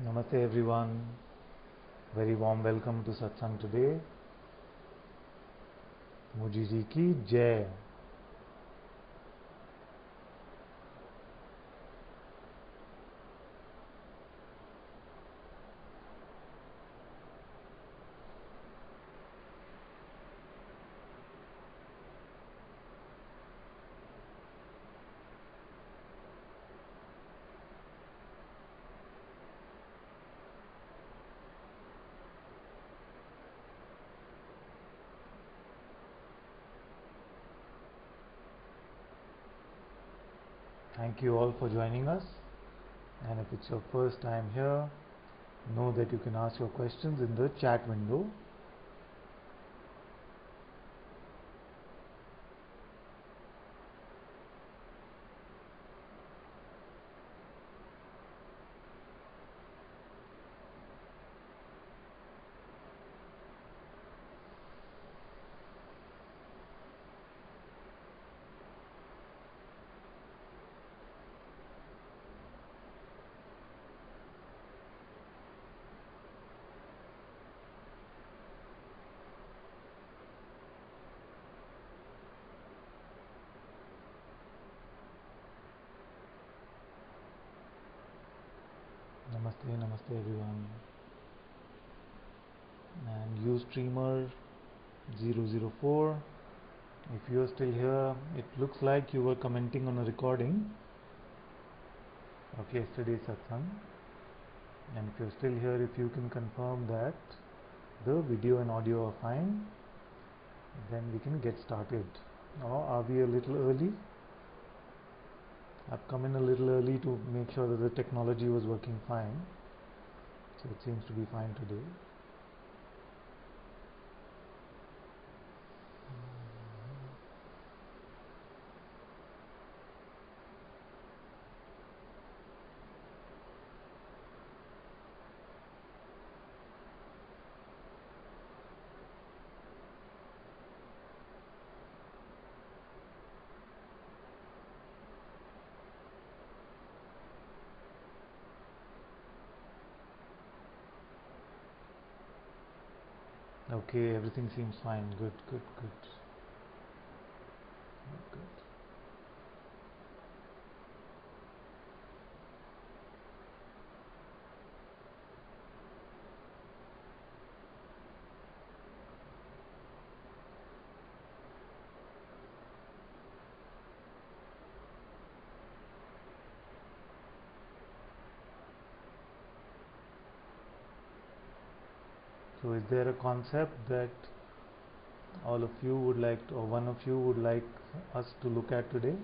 Namaste everyone. Very warm welcome to Satsang today. Muji ji ki jai. Thank you all for joining us. And if it's your first time here, know that you can ask your questions in the chat window. Namaste, namaste everyone. And Ustreamer004, if you are still here, it looks like you were commenting on a recording of yesterday's satsang. And if you're still here, if you can confirm that the video and audio are fine, then we can get started. Or are we a little early? I've come in a little early to make sure that the technology was working fine. So it seems to be fine today. Okay, everything seems fine. Good, good, good. Good. So is there a concept that all of you would like to, or one of you would like us to look at today?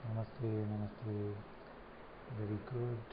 Namaste, namaste. Very good.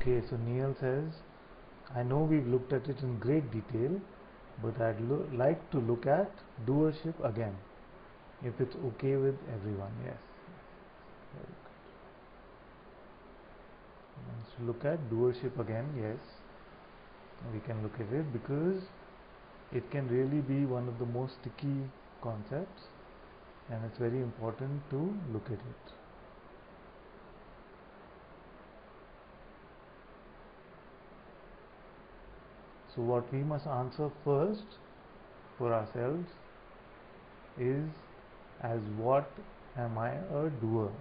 Okay, so Neil says, I know we've looked at it in great detail, but I'd like to look at doership again, if it's okay with everyone. Yes. Very good. look at doership again. Yes, we can look at it because it can really be one of the most sticky concepts, and it's very important to look at it. So what we must answer first for ourselves is, as what am I a doer?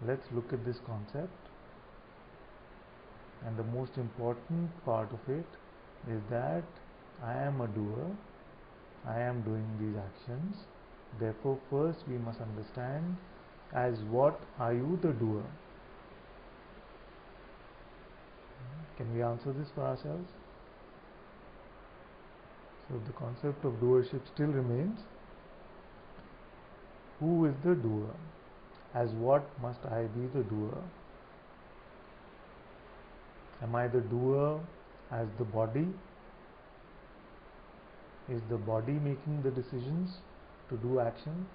Let's look at this concept, and the most important part of it is that I am a doer, I am doing these actions. Therefore, first we must understand, as what are you the doer? Can we answer this for ourselves? So the concept of doership still remains. Who is the doer? As what must I be the doer? Am I the doer as the body? Is the body making the decisions to do action?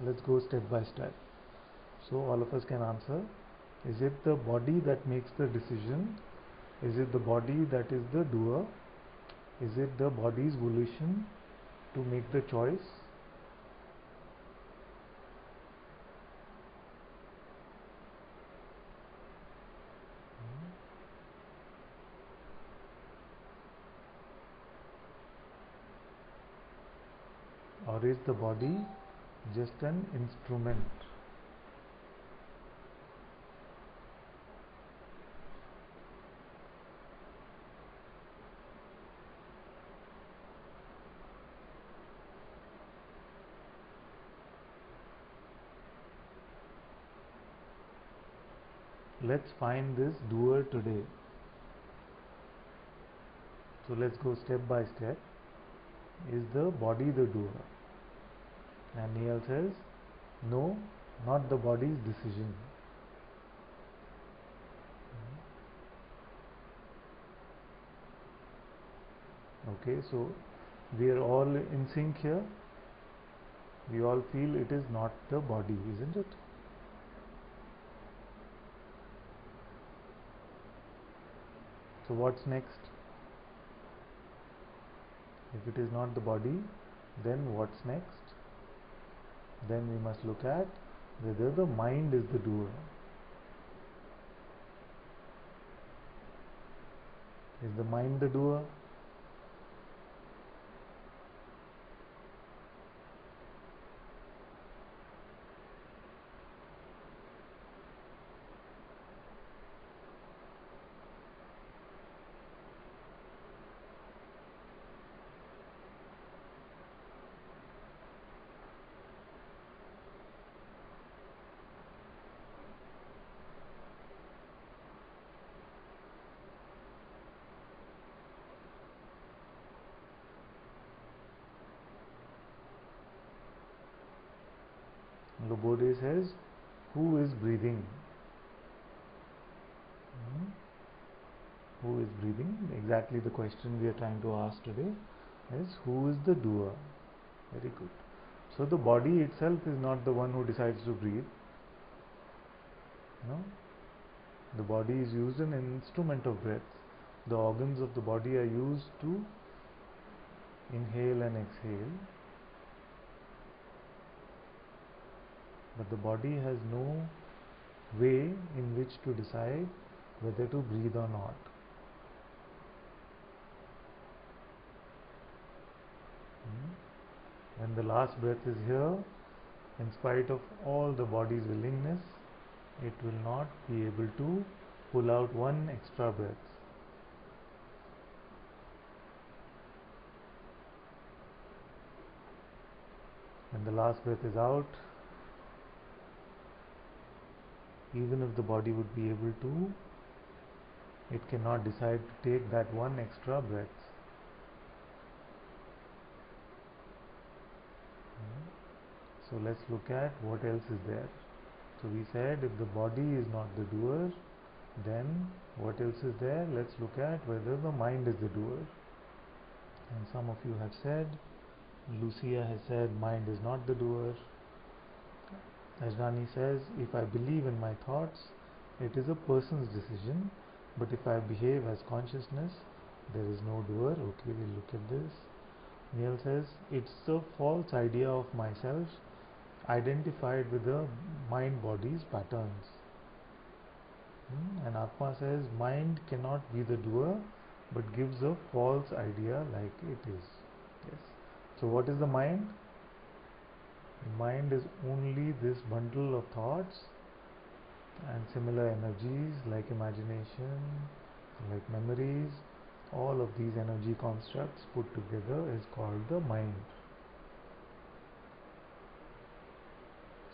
Let's go step by step. So all of us can answer. Is it the body that makes the decision? Is it the body that is the doer? Is it the body's volition to make the choice? Or is the body just an instrument? Let's find this doer today. So let's go step by step. Is the body the doer? And Neil says, no, not the body's decision. Okay, so we are all in sync here. We all feel it is not the body, isn't it? So what's next? If it is not the body, then what's next? Then we must look at whether the mind is the doer. Is the mind the doer? Lobode says, who is breathing? Who is breathing? Exactly the question we are trying to ask today is, who is the doer? Very good. So the body itself is not the one who decides to breathe. No? The body is used an instrument of breath. The organs of the body are used to inhale and exhale. But the body has no way in which to decide whether to breathe or not. When the last breath is here, in spite of all the body's willingness, it will not be able to pull out one extra breath. When the last breath is out, even if the body would be able to, it cannot decide to take that one extra breath. So let's look at what else is there. So we said if the body is not the doer, then what else is there? Let's look at whether the mind is the doer. And some of you have said, Lucia has said mind is not the doer. Ajnani says, if I believe in my thoughts, it is a person's decision, but if I behave as consciousness, there is no doer. Okay, we'll look at this. Neil says, it's a false idea of myself identified with the mind-body's patterns. And Atma says, mind cannot be the doer, but gives a false idea like it is. Yes. So what is the mind? Mind is only this bundle of thoughts and similar energies like imagination, like memories. All of these energy constructs put together is called the mind.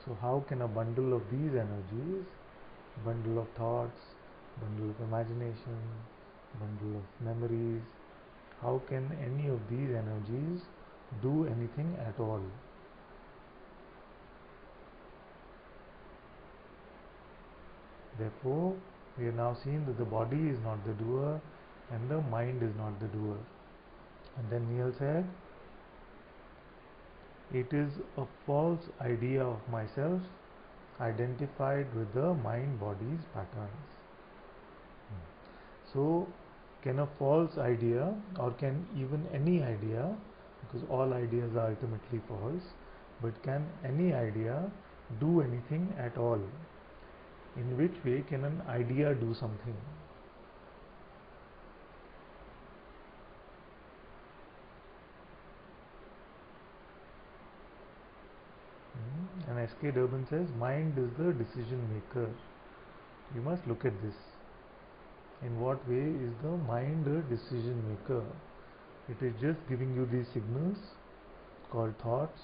So how can a bundle of these energies, bundle of thoughts, bundle of imagination, bundle of memories, how can any of these energies do anything at all? Therefore, we have now seen that the body is not the doer and the mind is not the doer. And then Neil said, it is a false idea of myself identified with the mind-body's patterns. So, can a false idea, or can even any idea, because all ideas are ultimately false, but can any idea do anything at all? In which way can an idea do something? And S.K. Durban says, mind is the decision maker. You must look at this. In what way is the mind a decision maker? It is just giving you these signals called thoughts.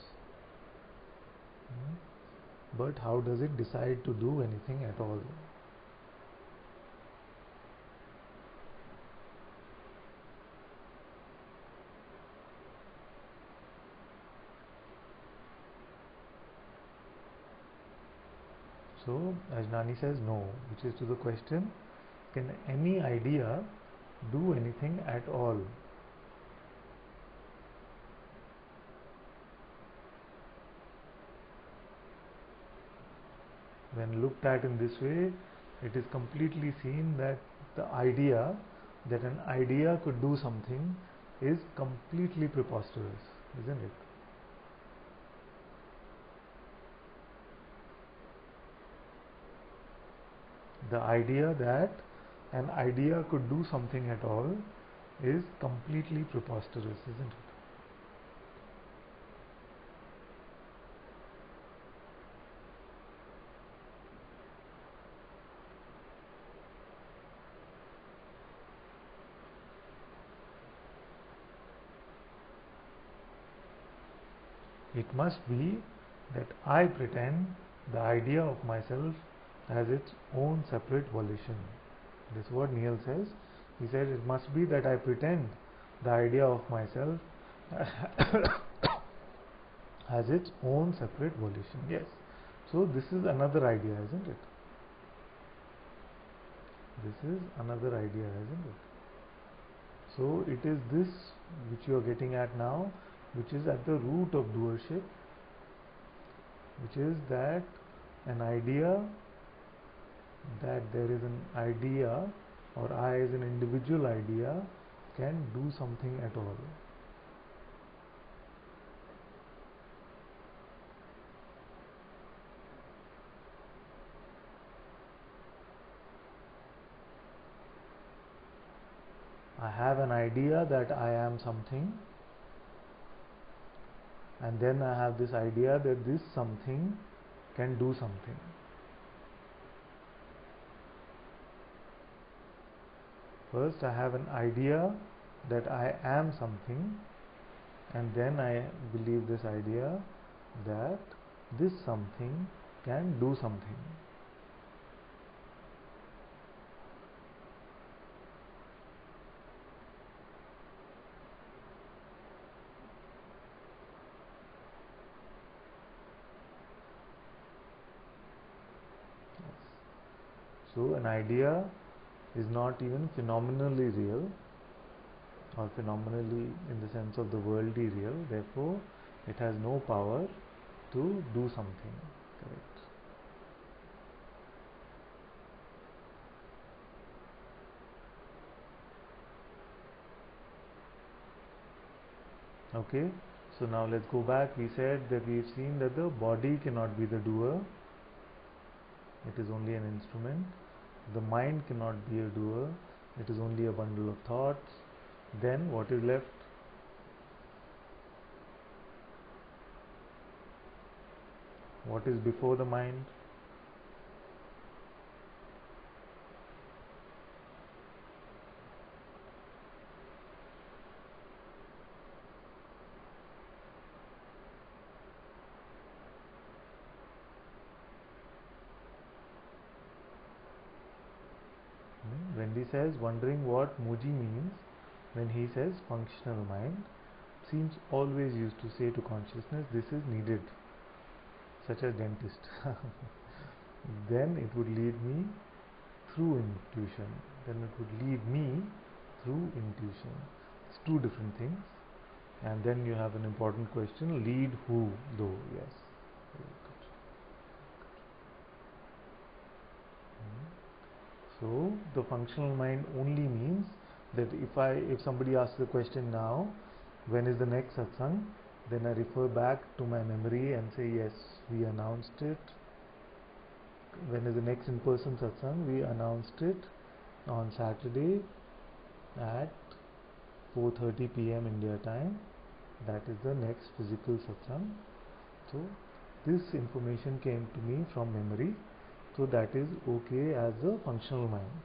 But how does it decide to do anything at all? So Ajnani says no, which is to the question, can any idea do anything at all? When looked at in this way, it is completely seen that the idea that an idea could do something is completely preposterous, isn't it? The idea that an idea could do something at all is completely preposterous, isn't it? It must be that I pretend the idea of myself has its own separate volition. This is what Neil says. He says it must be that I pretend the idea of myself has its own separate volition. Yes. So this is another idea, isn't it? This is another idea, isn't it? So it is this which you are getting at now, which is at the root of doership, which is that an idea, that there is an idea, or I as an individual idea can do something at all. I have an idea that I am something, and then I have this idea that this something can do something. First I have an idea that I am something, and then I believe this idea that this something can do something. So an idea is not even phenomenally real, or phenomenally in the sense of the worldly real, therefore it has no power to do something. Correct. Okay, so now let's go back. We said that we've seen that the body cannot be the doer, it is only an instrument. The mind cannot be a doer, it is only a bundle of thoughts. Then what is left? What is before the mind? Wendy says, wondering what Muji means when he says functional mind. Seems always used to say to consciousness, this is needed, such as dentist. Then it would lead me through intuition. Then it would lead me through intuition. It's two different things. And then you have an important question, lead who though? Yes. Very good. So the functional mind only means that if somebody asks the question now, when is the next satsang, then I refer back to my memory and say, yes, we announced it. When is the next in-person satsang? We announced it on Saturday at 4:30 p.m. India time. That is the next physical satsang. So this information came to me from memory. So that is okay as a functional mind.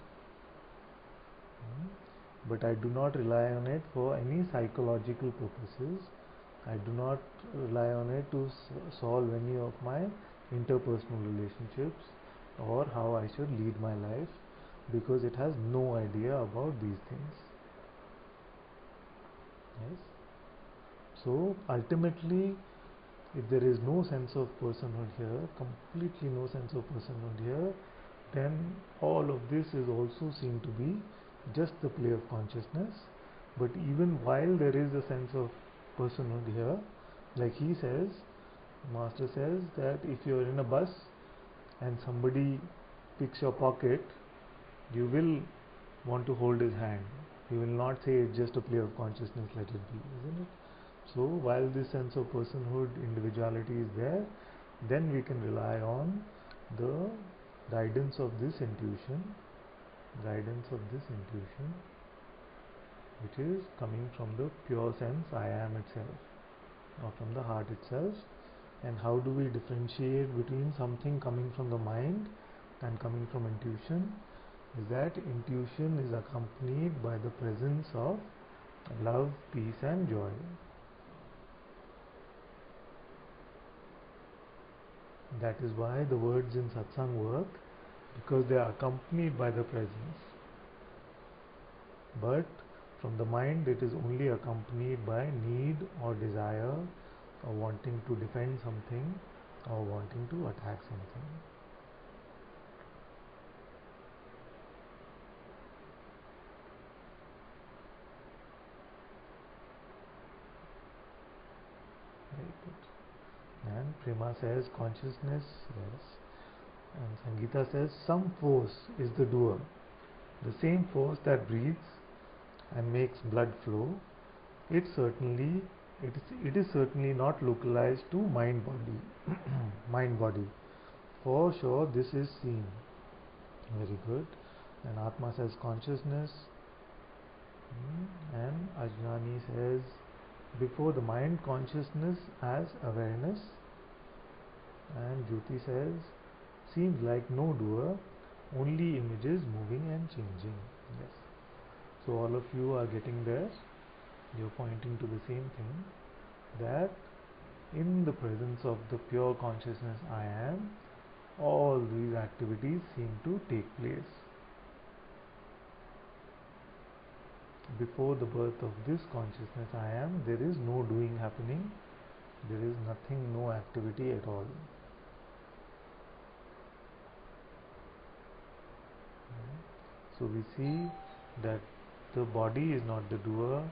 But I do not rely on it for any psychological purposes. I do not rely on it to solve any of my interpersonal relationships or how I should lead my life, because it has no idea about these things. Yes. So ultimately, if there is no sense of personhood here, completely no sense of personhood here, then all of this is also seen to be just the play of consciousness. But even while there is a sense of personhood here, like he says, Master says that if you are in a bus and somebody picks your pocket, you will want to hold his hand. You will not say it's just a play of consciousness, let it be, isn't it? So while this sense of personhood, individuality is there, then we can rely on the guidance of this intuition, which is coming from the pure sense I am itself, or from the heart itself. And how do we differentiate between something coming from the mind and coming from intuition? Is that intuition is accompanied by the presence of love, peace and joy. That is why the words in satsang work, because they are accompanied by the presence. But from the mind it is only accompanied by need or desire, or wanting to defend something, or wanting to attack something. Very good. And Prema says consciousness, yes. And Sangeeta says some force is the doer. The same force that breathes and makes blood flow, it is certainly not localized to mind body. Mind body. For sure this is seen. Very good. And Atma says consciousness. And Ajnani says before the mind, consciousness as awareness. And Jyoti says seems like no doer, only images moving and changing. Yes. So all of you are getting there. You're pointing to the same thing, that in the presence of the pure consciousness I am, all these activities seem to take place. Before the birth of this consciousness I am, there is no doing happening, there is nothing, no activity at all. So we see that the body is not the doer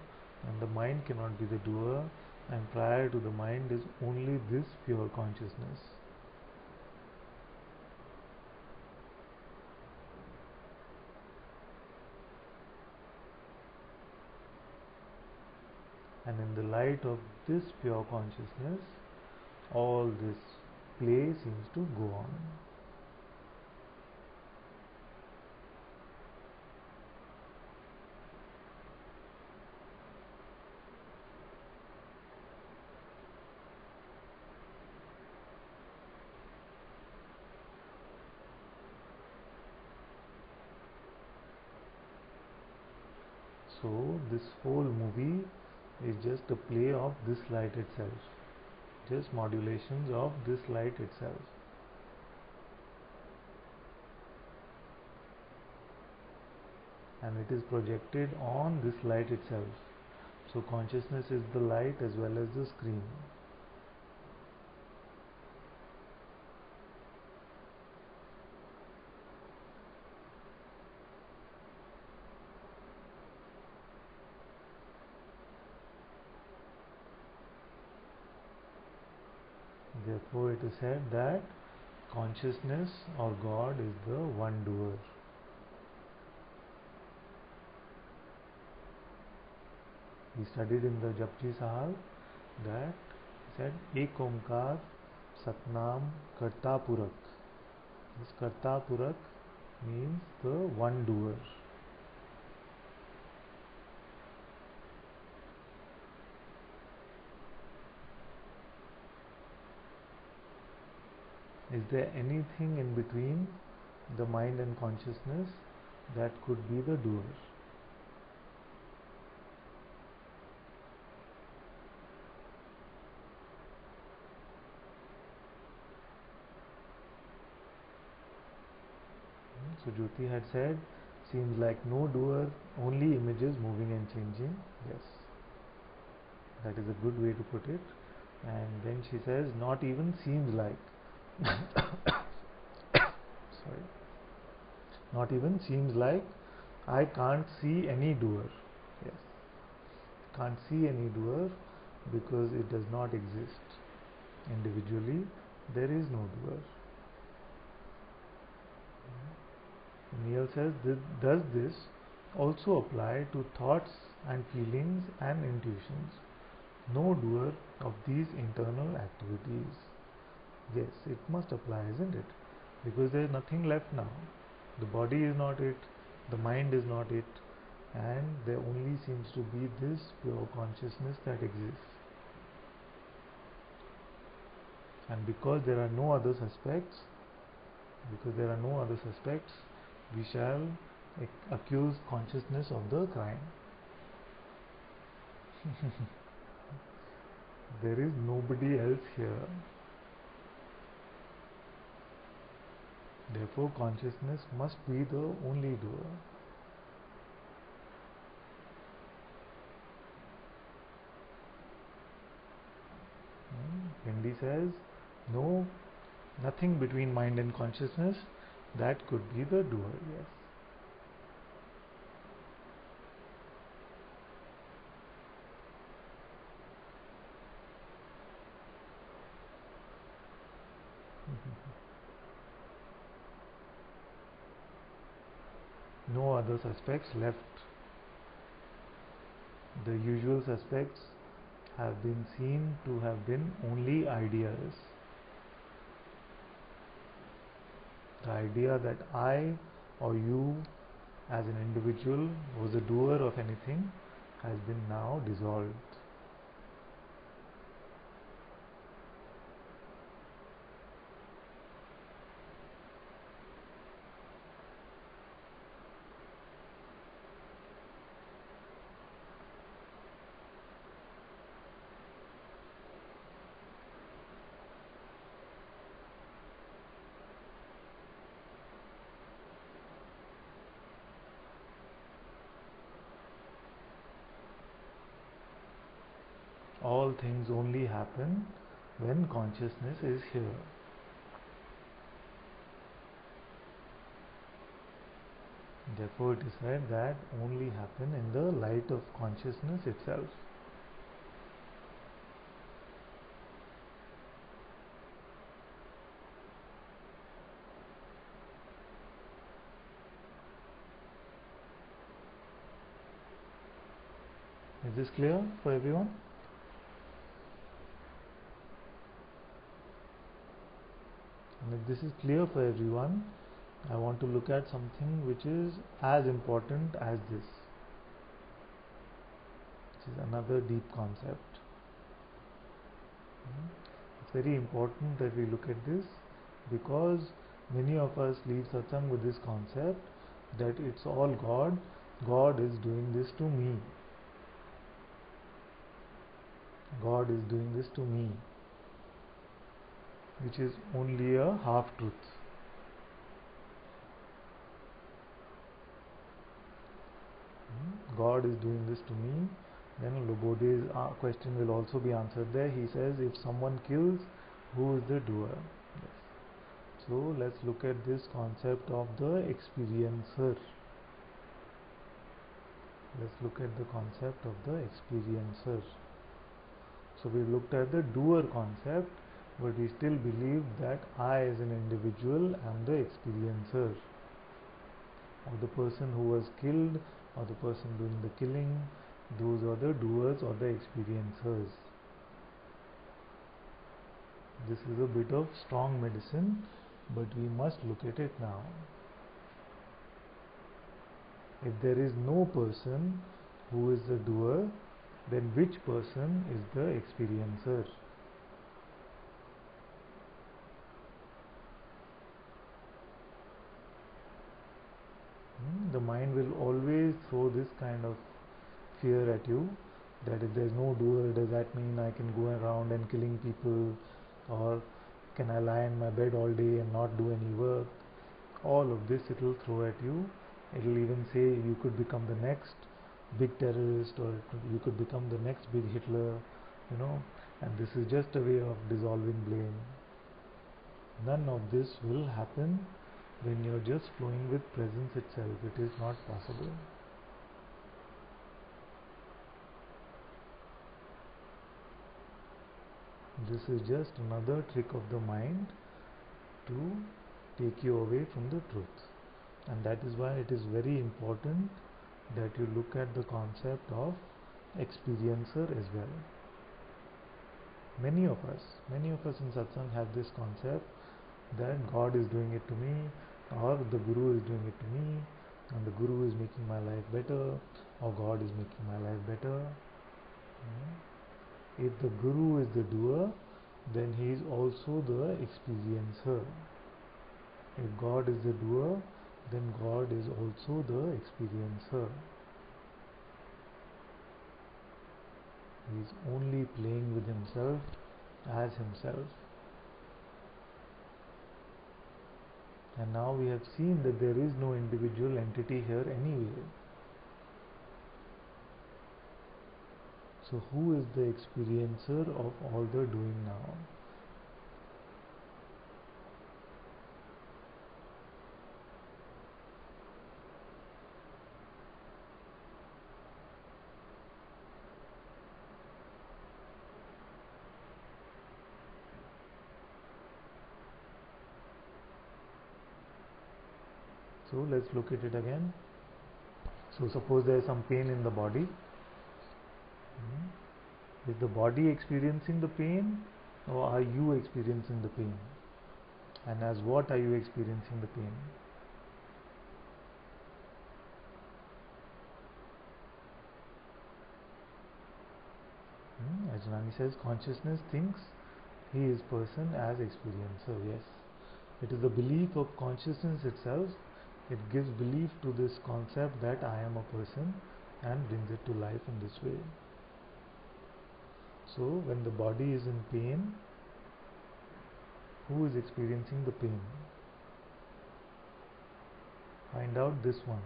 and the mind cannot be the doer, and prior to the mind is only this pure consciousness. And in the light of this pure consciousness, all this play seems to go on. So this whole movie is just a play of this light itself, just modulations of this light itself. And it is projected on this light itself. So consciousness is the light as well as the screen. Therefore it is said that consciousness or God is the one doer. We studied in the Japji Sahab that he said Ek Omkar Satnam Karta Purak. This Karta Purak means the one doer. Is there anything in between the mind and consciousness that could be the doer? So Jyoti had said, seems like no doer, only images moving and changing. Yes, that is a good way to put it. And then she says, not even seems like. Sorry. Not even seems like. I can't see any doer. Yes, can't see any doer because it does not exist. Individually, there is no doer. Neil says, does this also apply to thoughts and feelings and intuitions? No doer of these internal activities. Yes, it must apply, isn't it? Because there is nothing left now. The body is not it, the mind is not it, and there only seems to be this pure consciousness that exists. And because there are no other suspects, we shall accuse consciousness of the crime. There is nobody else here. Therefore, consciousness must be the only doer. Hindi says, no, nothing between mind and consciousness that could be the doer. Yes. No other suspects left. The usual suspects have been seen to have been only ideas. The idea that I or you as an individual was a doer of anything has been now dissolved. All things only happen when consciousness is here. Therefore, it is said that only happen in the light of consciousness itself. Is this clear for everyone? And if this is clear for everyone, I want to look at something which is as important as this. This is another deep concept. It's very important that we look at this, because many of us leave satsang with this concept that it's all God. God is doing this to me. God is doing this to me, which is only a half truth. God is doing this to me. Then Lobode's question will also be answered there. He says, if someone kills, who is the doer? Yes. So let's look at this concept of the experiencer. Let's look at the concept of the experiencer. So we looked at the doer concept, but we still believe that I as an individual am the experiencer, or the person who was killed, or the person doing the killing. Those are the doers or the experiencers. This is a bit of strong medicine, but we must look at it now. If there is no person who is the doer, then which person is the experiencer? The mind will always throw this kind of fear at you, that if there is no doer, does that mean I can go around and killing people, or can I lie in my bed all day and not do any work? All of this it will throw at you. It will even say you could become the next big terrorist, or you could become the next big Hitler, and this is just a way of dissolving blame. None of this will happen when you're just flowing with presence itself. It is not possible. This is just another trick of the mind to take you away from the truth. And that is why it is very important that you look at the concept of experiencer as well. Many of us in satsang have this concept that God is doing it to me, or the Guru is doing it to me, and the Guru is making my life better, or God is making my life better. If the Guru is the doer, then he is also the experiencer. If God is the doer, then God is also the experiencer. He is only playing with himself as himself. And now we have seen that there is no individual entity here anyway. So who is the experiencer of all the doing now? So let's look at it again. So suppose there is some pain in the body. Is the body experiencing the pain, or are you experiencing the pain? And as what are you experiencing the pain? As Rani says, consciousness thinks he is person as experiencer. Yes, it is the belief of consciousness itself. It gives belief to this concept that I am a person and brings it to life in this way. So when the body is in pain, who is experiencing the pain? Find out this one.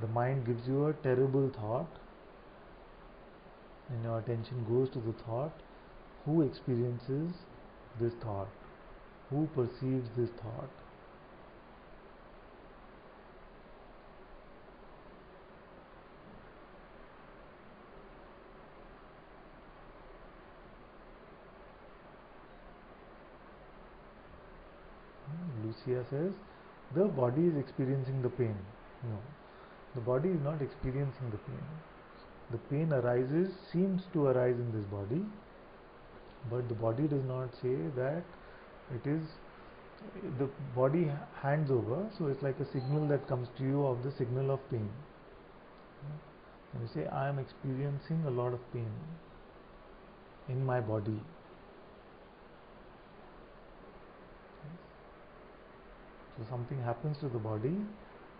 The mind gives you a terrible thought, and your attention goes to the thought. Who experiences this thought? Who perceives this thought? Jyotisha says the body is experiencing the pain. No, the body is not experiencing the pain. The pain arises, seems to arise in this body, but the body does not say that it is. The body hands over, so it's like a signal that comes to you of the signal of pain. And you say, I am experiencing a lot of pain in my body. So something happens to the body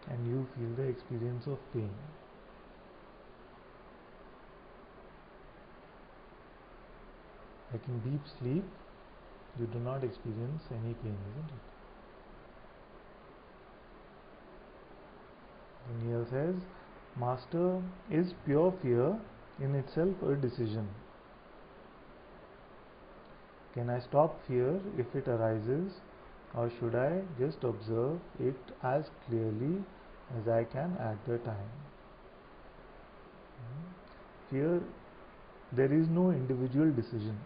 and you feel the experience of pain. Like in deep sleep, you do not experience any pain, isn't it? Neil says, Master, is pure fear in itself a decision? Can I stop fear if it arises, or should I just observe it as clearly as I can at the time? Fear, there is no individual decision.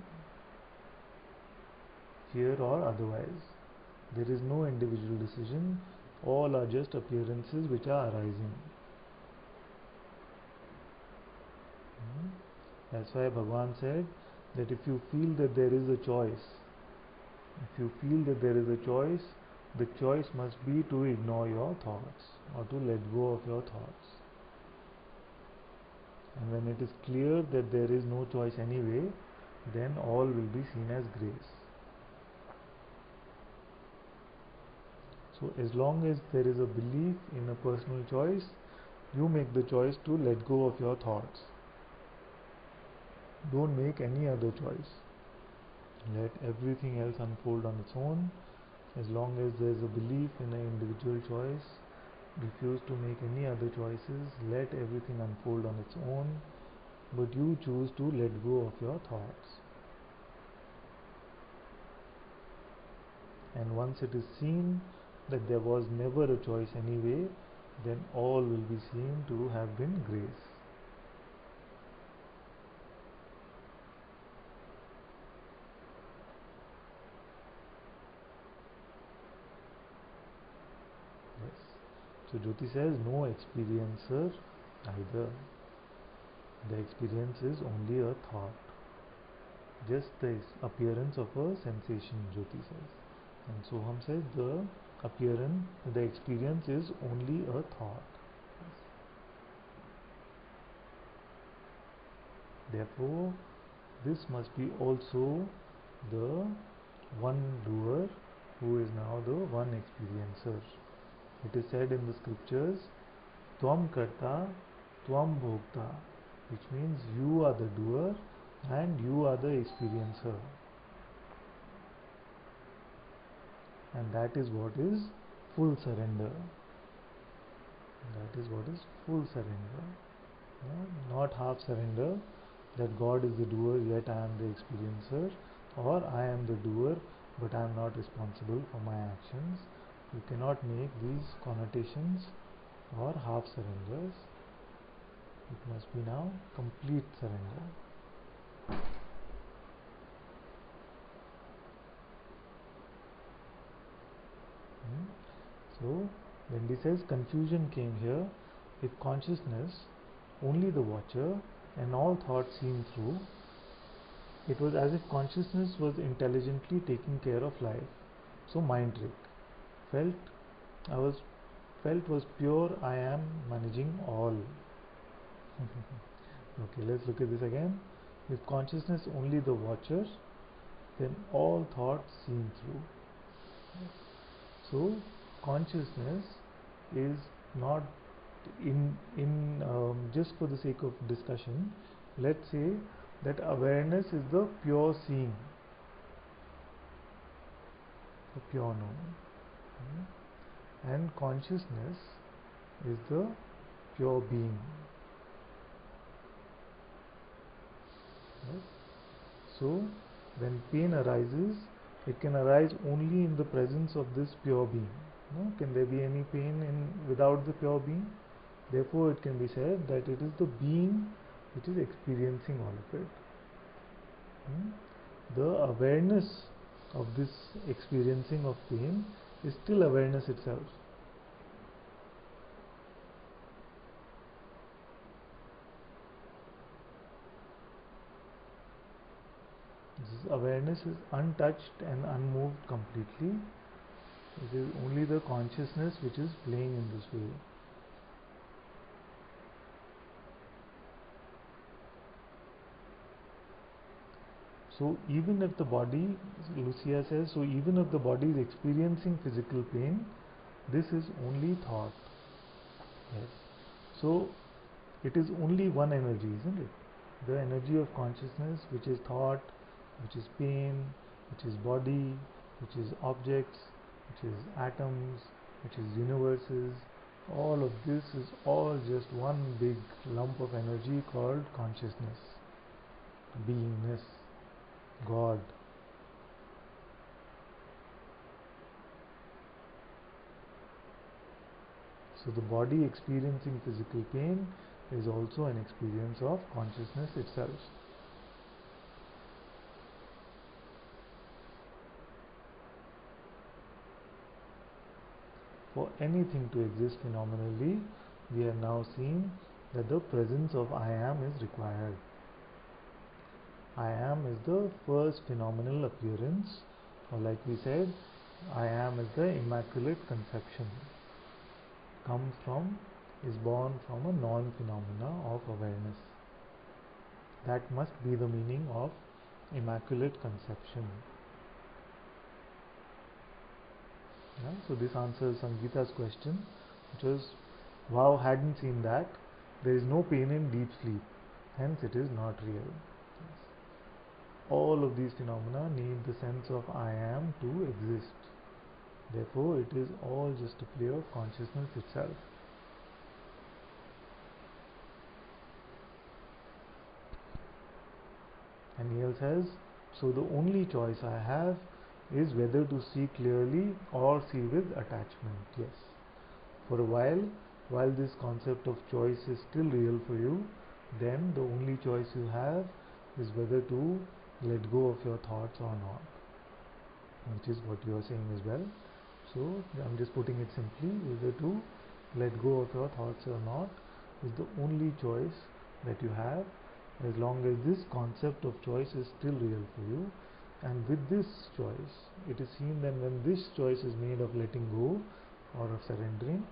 Fear or otherwise, there is no individual decision. All are just appearances which are arising. That's why Bhagavan said that if you feel that there is a choice, the choice must be to ignore your thoughts or to let go of your thoughts. And when it is clear that there is no choice anyway, then all will be seen as grace. So as long as there is a belief in a personal choice, you make the choice to let go of your thoughts. Don't make any other choice. Let everything else unfold on its own. As long as there is a belief in an individual choice, refuse to make any other choices. Let everything unfold on its own. But you choose to let go of your thoughts. And once it is seen that there was never a choice anyway, then all will be seen to have been grace. Yes. So Jyoti says, no experiencer either. The experience is only a thought. Just the appearance of a sensation, Jyoti says. And Soham says, the experience is only a thought. Therefore, this must be also the one doer who is now the one experiencer. It is said in the scriptures, Tvam Karta, Tvam Bhokta, which means you are the doer and you are the experiencer. And that is what is full surrender. That is what is full surrender. Not half surrender, that God is the doer yet I am the experiencer, or I am the doer but I am not responsible for my actions. You cannot make these connotations or half surrenders. It must be now complete surrender. So Wendy says confusion came here. If consciousness, only the watcher, and all thoughts seen through, it was as if consciousness was intelligently taking care of life. So mind trick. Felt was pure I am managing all. Okay, let's look at this again. If consciousness only the watcher, then all thoughts seen through. So consciousness is not just for the sake of discussion, let's say that awareness is the pure seeing, the pure knowing, and consciousness is the pure being. Right? So when pain arises, it can arise only in the presence of this pure being. No? Can there be any pain without the pure being? Therefore, it can be said that it is the being which is experiencing all of it. The awareness of this experiencing of pain is still awareness itself. This awareness is untouched and unmoved completely. It is only the consciousness which is playing in this way. So even if the body, Lucia says, so even if the body is experiencing physical pain, this is only thought. Yes. So it is only one energy, isn't it? The energy of consciousness, which is thought, which is pain, which is body, which is objects, which is atoms, which is universes. All of this is all just one big lump of energy called consciousness, beingness, God. So the body experiencing physical pain is also an experience of consciousness itself. For anything to exist phenomenally, we are now seeing that the presence of I am is required. I am is the first phenomenal appearance, or like we said, I am is the immaculate conception. Comes from, is born from a non-phenomena of awareness. That must be the meaning of immaculate conception. Yeah, so this answers Sangeeta's question, which was, wow, hadn't seen that. There is no pain in deep sleep, hence it is not real. Yes. All of these phenomena need the sense of I am to exist. Therefore, it is all just a play of consciousness itself. And Neil says, so the only choice I have is whether to see clearly or see with attachment. Yes. For a while this concept of choice is still real for you, then the only choice you have is whether to let go of your thoughts or not, which is what you are saying as well. So I'm just putting it simply, whether to let go of your thoughts or not is the only choice that you have, as long as this concept of choice is still real for you. And with this choice, it is seen that when this choice is made of letting go or of surrendering,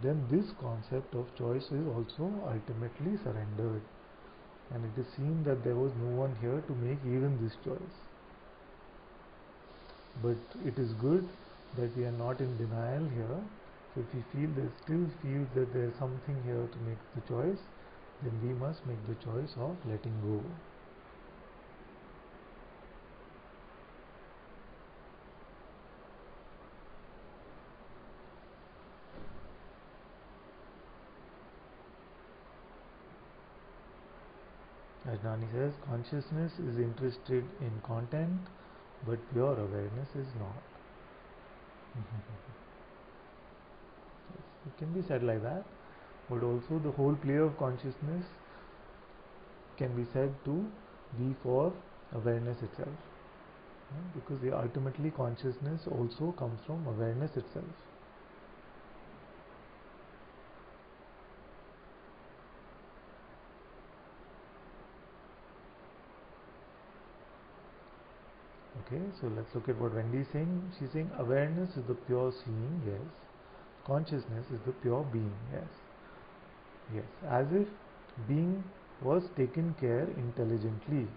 then this concept of choice is also ultimately surrendered. And it is seen that there was no one here to make even this choice. But it is good that we are not in denial here. So if we still feel that there is something here to make the choice, then we must make the choice of letting go. Ajnani says, consciousness is interested in content, but pure awareness is not. It can be said like that, but also the whole play of consciousness can be said to be for awareness itself, because ultimately consciousness also comes from awareness itself. Okay, so let's look at what Wendy is saying. She's saying awareness is the pure seeing, yes. Consciousness is the pure being, yes. Yes, as if being was taken care intelligently.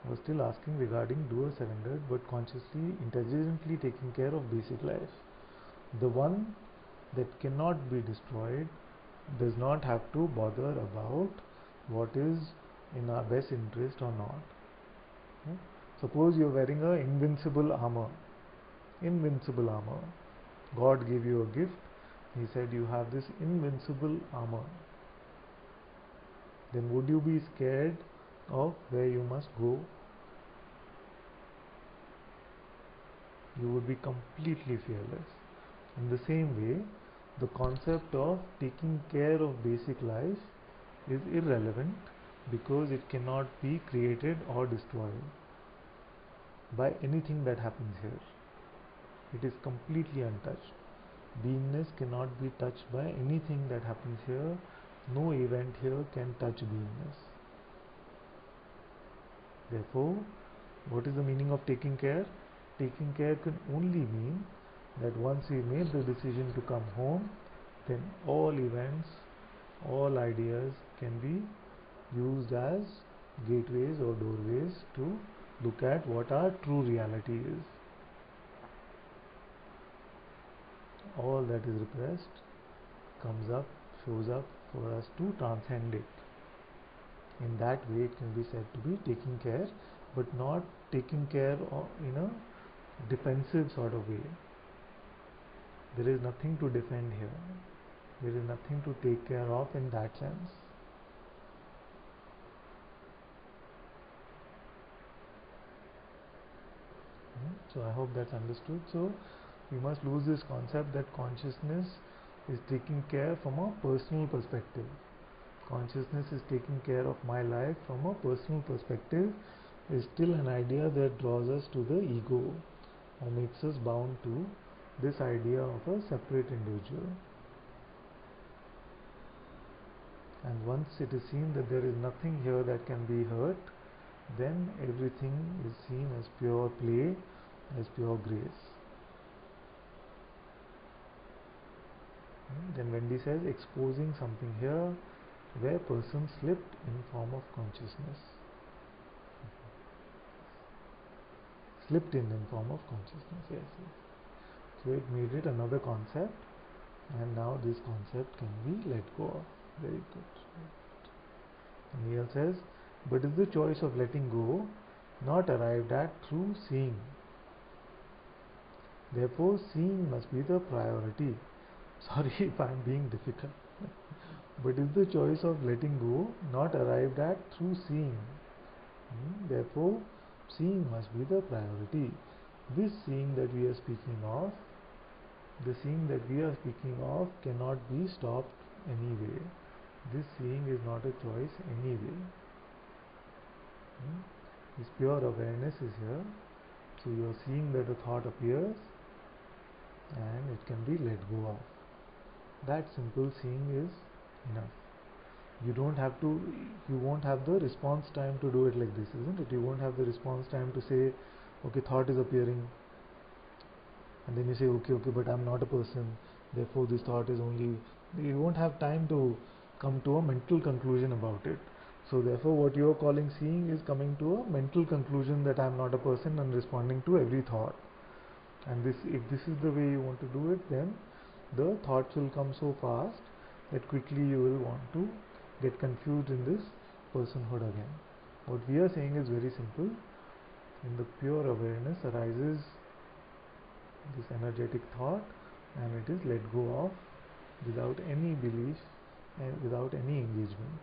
I was still asking regarding doer surrendered, but consciously, intelligently taking care of basic life. The one that cannot be destroyed does not have to bother about what is in our best interest or not. Okay? Suppose you are wearing an invincible armor. Invincible armor. God gave you a gift. He said you have this invincible armor. Then would you be scared of where you must go? You would be completely fearless. In the same way, the concept of taking care of basic life is irrelevant because it cannot be created or destroyed by anything that happens here. It is completely untouched. Beingness cannot be touched by anything that happens here. No event here can touch beingness. Therefore, what is the meaning of taking care? Taking care can only mean that once we made the decision to come home, then all events, all ideas can be used as gateways or doorways to look at what our true reality is. All that is repressed comes up, shows up for us to transcend it. In that way, it can be said to be taking care, but not taking care in a defensive sort of way. There is nothing to defend here. There is nothing to take care of in that sense. So I hope that's understood. So we must lose this concept that consciousness is taking care from a personal perspective. Consciousness is taking care of my life from a personal perspective is still an idea that draws us to the ego or makes us bound to this idea of a separate individual. And once it is seen that there is nothing here that can be hurt, then everything is seen as pure play, as pure grace. Then Wendy says, exposing something here where person slipped in form of consciousness. Slipped in form of consciousness, yes. So it made it another concept, and now this concept can be let go of. Very good. And Neil says, but is the choice of letting go not arrived at through seeing? Therefore, seeing must be the priority. Sorry if I am being difficult. But is the choice of letting go not arrived at through seeing? Therefore, seeing must be the priority. This seeing that we are speaking of, the seeing that we are speaking of cannot be stopped anyway. This seeing is not a choice anyway. This pure awareness is here. So you are seeing that a thought appears and it can be let go of. That simple seeing is enough. You won't have the response time to do it like this, isn't it? You won't have the response time to say, okay, thought is appearing, and then you say, okay, but I'm not a person, therefore this thought is only. You won't have time to come to a mental conclusion about it. So therefore what you are calling seeing is coming to a mental conclusion that I'm not a person and responding to every thought. And if this is the way you want to do it, then the thoughts will come so fast that quickly you will want to get confused in this personhood again. What we are saying is very simple. In the pure awareness arises this energetic thought, and it is let go of without any belief and without any engagement.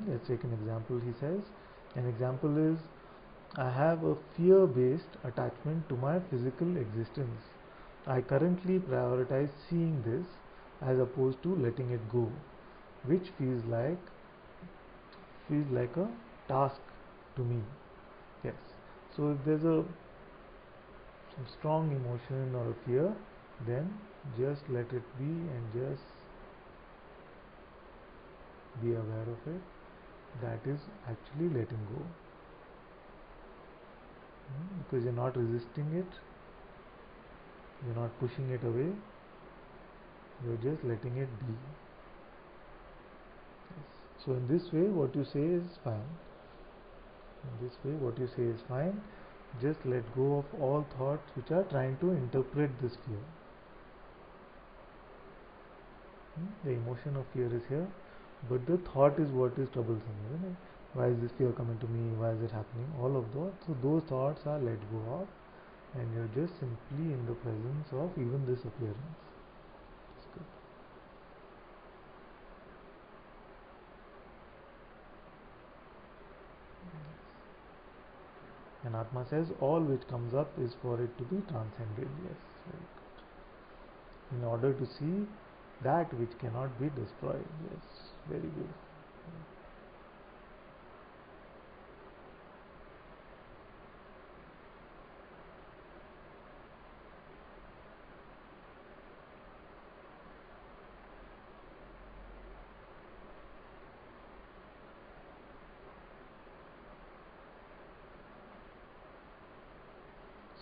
Let's take an example. He says, an example is, I have a fear-based attachment to my physical existence. I currently prioritize seeing this as opposed to letting it go, which feels like a task to me. Yes. So if there's some strong emotion or a fear, then just let it be and just be aware of it. That is actually letting go. Because you're not resisting it, you're not pushing it away, you're just letting it be. Yes. So in this way what you say is fine. Just let go of all thoughts which are trying to interpret this fear. The emotion of fear is here, but the thought is what is troublesome, isn't it? Why is this fear coming to me? Why is it happening? All of those. So those thoughts are let go of, and you're just simply in the presence of even this appearance. That's good. And Atma says, all which comes up is for it to be transcended. Yes, very good. In order to see that which cannot be destroyed. Yes, very good.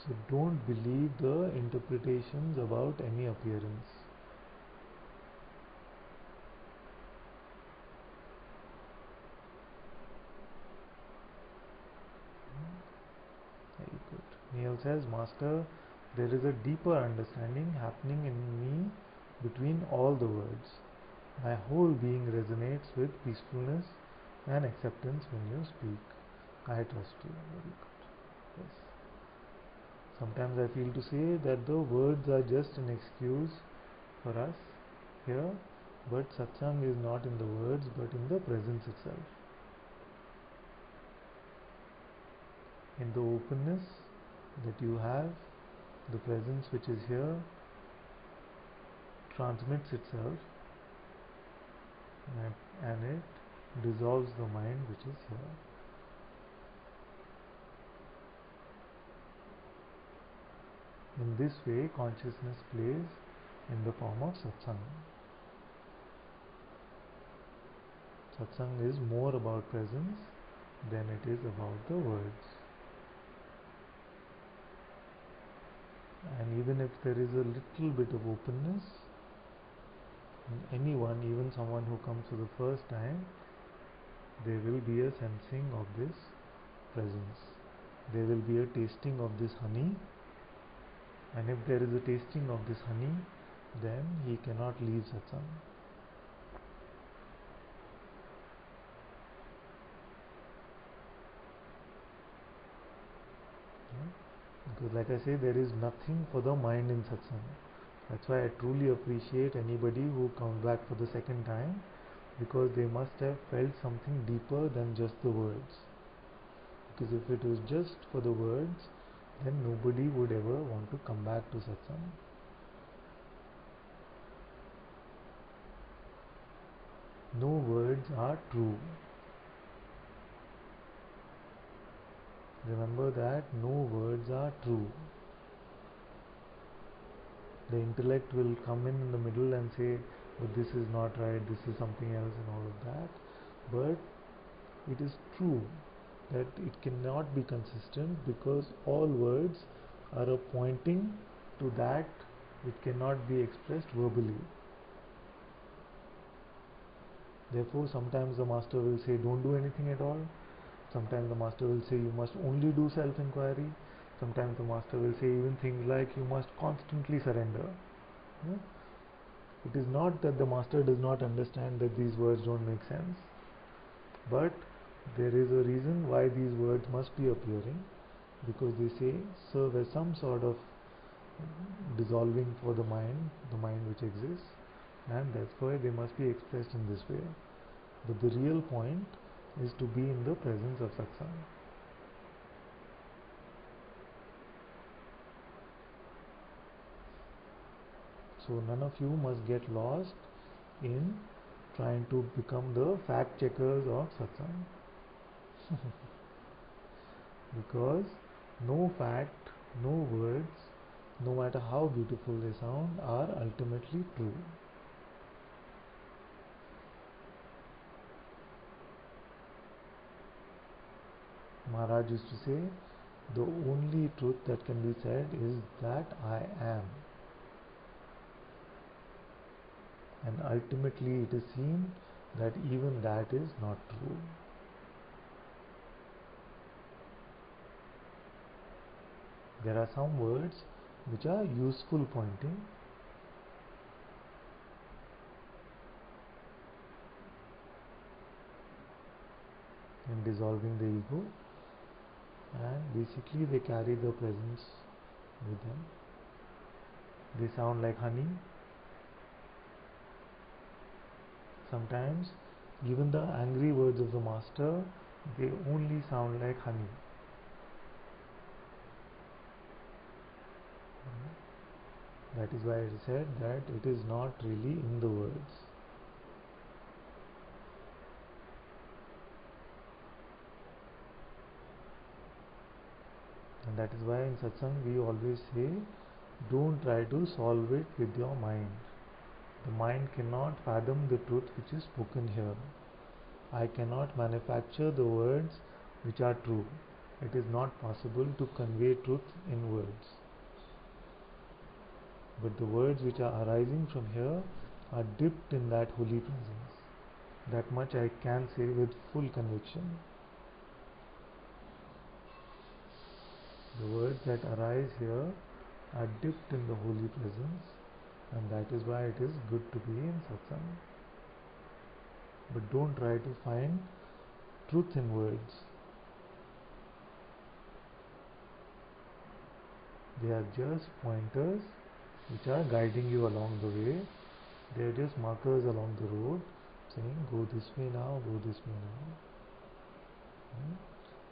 So don't believe the interpretations about any appearance. Very good. Neil says, Master, there is a deeper understanding happening in me between all the words. My whole being resonates with peacefulness and acceptance when you speak. I trust you. Very good. Yes. Sometimes I feel to say that the words are just an excuse for us here, but satsang is not in the words but in the presence itself. In the openness that you have, the presence which is here transmits itself and it dissolves the mind which is here. In this way, consciousness plays in the form of satsang. Satsang is more about presence than it is about the words. And even if there is a little bit of openness, anyone, even someone who comes for the first time, there will be a sensing of this presence. There will be a tasting of this honey, and if there is a tasting of this honey, then he cannot leave satsang. Because like I say, there is nothing for the mind in satsang. That's why I truly appreciate anybody who comes back for the second time, because they must have felt something deeper than just the words. Because if it was just for the words, then nobody would ever want to come back to satsang. No words are true. Remember that no words are true. The intellect will come in the middle and say, but this is not right, this is something else and all of that. But it is true that it cannot be consistent, because all words are a pointing to that which cannot be expressed verbally. Therefore, sometimes the master will say, don't do anything at all. Sometimes the master will say, you must only do self-inquiry. Sometimes the master will say even things like, you must constantly surrender. It is not that the master does not understand that these words don't make sense, but there is a reason why these words must be appearing, because they say serve as some sort of dissolving for the mind which exists, and that's why they must be expressed in this way. But the real point is to be in the presence of satsang. So none of you must get lost in trying to become the fact checkers of satsang. Because no fact, no words, no matter how beautiful they sound, are ultimately true. Maharaj used to say, the only truth that can be said is that I am. And ultimately it is seen that even that is not true. There are some words which are useful pointing, in dissolving the ego, and basically they carry the presence with them. They sound like honey. Sometimes even the angry words of the master, they only sound like honey. That is why I said that it is not really in the words. And that is why in satsang we always say, don't try to solve it with your mind. The mind cannot fathom the truth which is spoken here. I cannot manufacture the words which are true. it is not possible to convey truth in words. But the words which are arising from here are dipped in that holy presence. That much I can say with full conviction. The words that arise here are dipped in the holy presence, and that is why it is good to be in satsang. But don't try to find truth in words. They are just pointers which are guiding you along the way. They are just markers along the road saying go this way now, go this way now.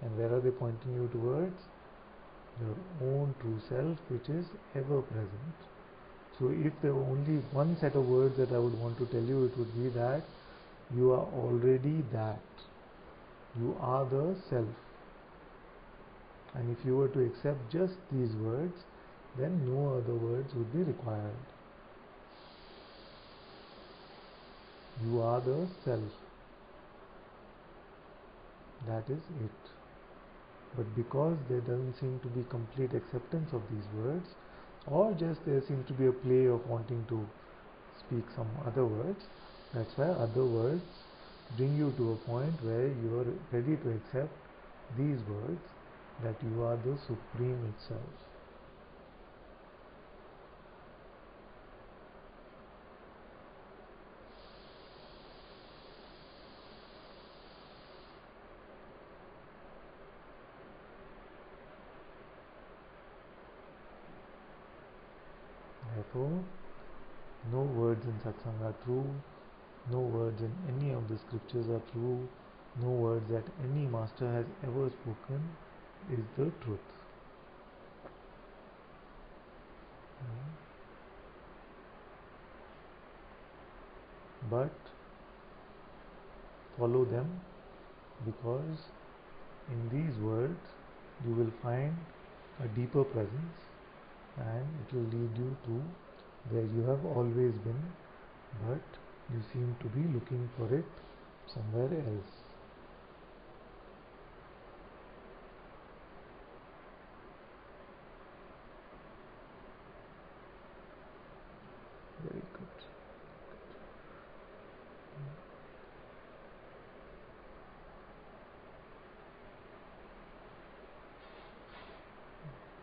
And where are they pointing you towards? Your own true self, which is ever present. So if there were only one set of words that I would want to tell you, it would be that you are already that. You are the self. And if you were to accept just these words, then no other words would be required. You are the self. That is it. But because there doesn't seem to be complete acceptance of these words, or just there seems to be a play of wanting to speak some other words, that's why other words bring you to a point where you are ready to accept these words, that you are the Supreme itself. Therefore, no words in satsang are true, no words in any of the scriptures are true, no words that any master has ever spoken is the truth. But follow them, because in these words you will find a deeper presence, and it will lead you to where you have always been, but you seem to be looking for it somewhere else. Very good.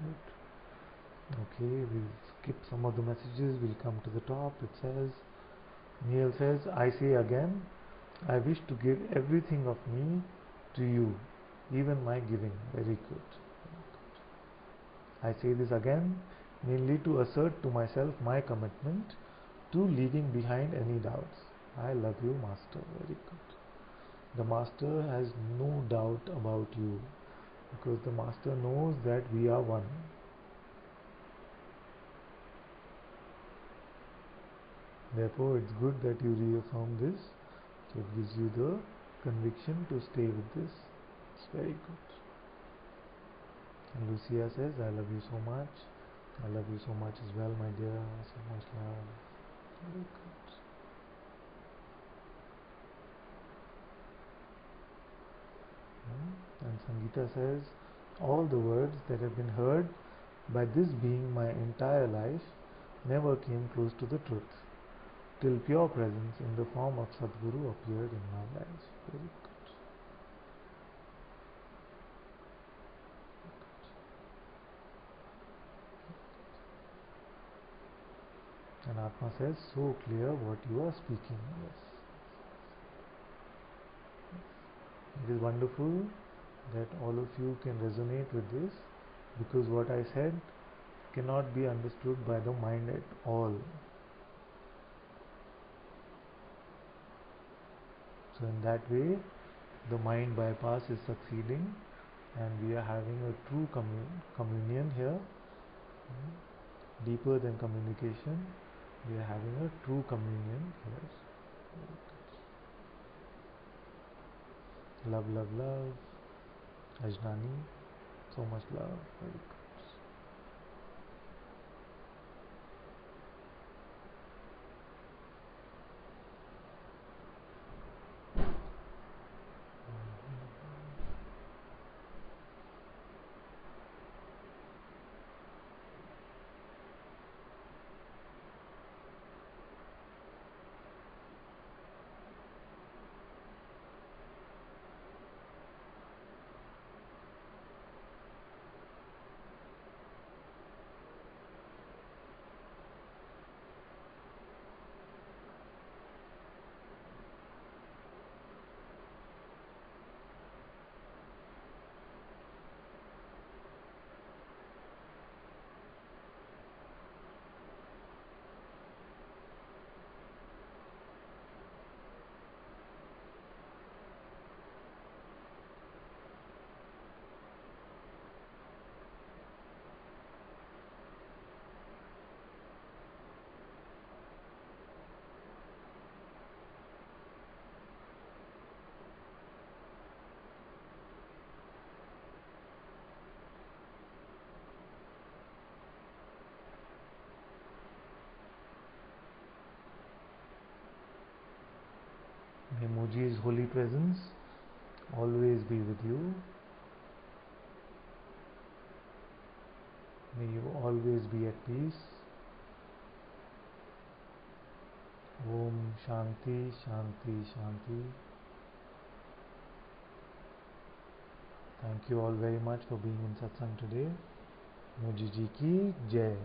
Good. Okay, we'll skip some of the messages, we'll come to the top. It says, Neil says, I say again, I wish to give everything of me to you, even my giving. Very good. I say this again, mainly to assert to myself my commitment to leaving behind any doubts. I love you, Master. Very good. The Master has no doubt about you, because the Master knows that we are one. Therefore, it's good that you reaffirm this. So it gives you the conviction to stay with this. It's very good. And Lucia says, I love you so much. I love you so much as well, my dear. So much love. Very good. And Sangeeta says, all the words that have been heard by this being my entire life never came close to the truth, till pure presence in the form of Sadguru appeared in my life. Very good. And Atma says, so clear what you are speaking. Yes. It is wonderful that all of you can resonate with this, because what I said cannot be understood by the mind at all. So in that way, the mind bypass is succeeding, and we are having a true communion here, deeper than communication. We are having a true communion here. Love, love, love. Ajnani, so much love. Very good. May Muji's holy presence always be with you. May you always be at peace. Om Shanti, Shanti, Shanti. Thank you all very much for being in satsang today. Muji ji ki jai.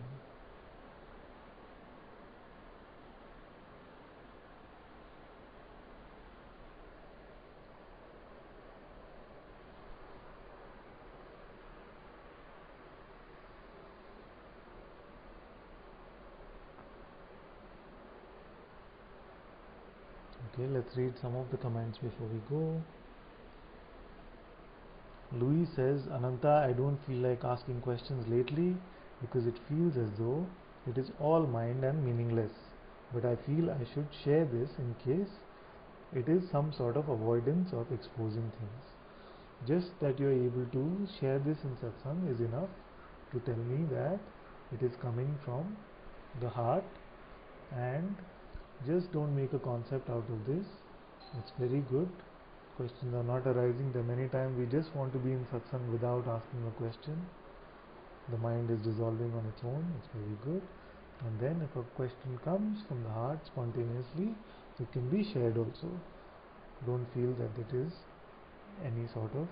Okay, let's read some of the comments before we go. Louis says, Ananta, I don't feel like asking questions lately because it feels as though it is all mind and meaningless. But I feel I should share this in case it is some sort of avoidance of exposing things. Just that you are able to share this in satsang is enough to tell me that it is coming from the heart, and just don't make a concept out of this. It's very good. Questions are not arising. There many times we just want to be in satsang without asking a question. The mind is dissolving on its own. It's very good. And then if a question comes from the heart spontaneously, it can be shared also. Don't feel that it is any sort of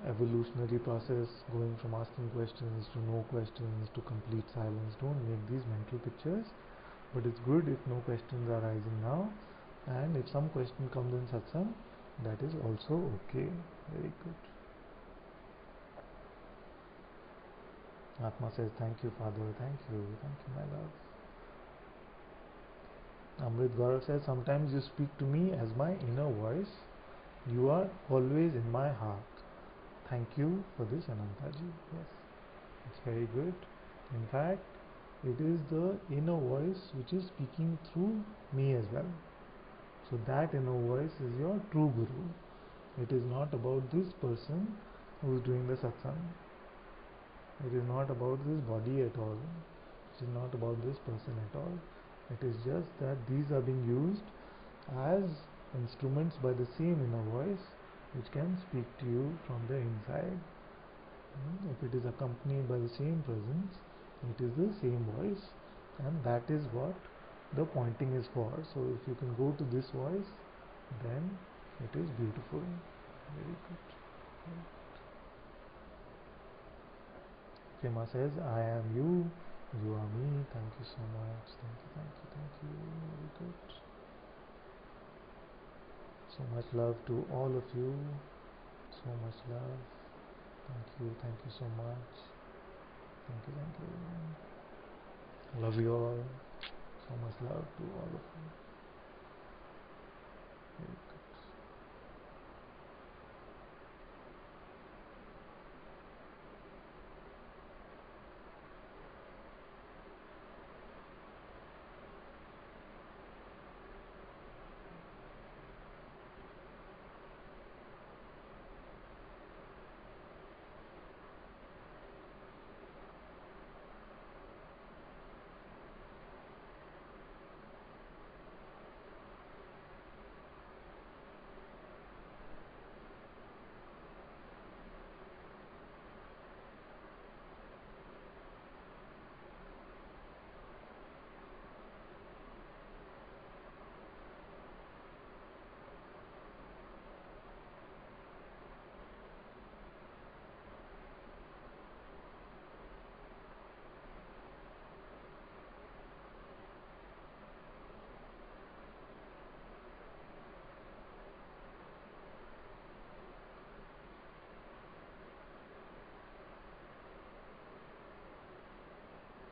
evolutionary process going from asking questions to no questions to complete silence. Don't make these mental pictures. But it's good if no questions are arising now, and if some question comes in satsang, that is also okay. Very good. Atma says, thank you, Father. Thank you, my love. Amrit Gaurav says, sometimes you speak to me as my inner voice. You are always in my heart. Thank you for this, Anantaji. Yes, it's very good. In fact, it is the inner voice which is speaking through me as well. So that inner voice is your true Guru. It is not about this person who is doing the satsang. It is not about this body at all. It is not about this person at all. It is just that these are being used as instruments by the same inner voice which can speak to you from the inside. If it is accompanied by the same presence, it is the same voice, and that is what the pointing is for. So if you can go to this voice, then it is beautiful. Very good. Prema says, I am you, you are me. Thank you so much. Thank you, thank you, thank you. Very good. So much love to all of you. So much love. Thank you so much. Thank you. Love you all. So much love to all of you.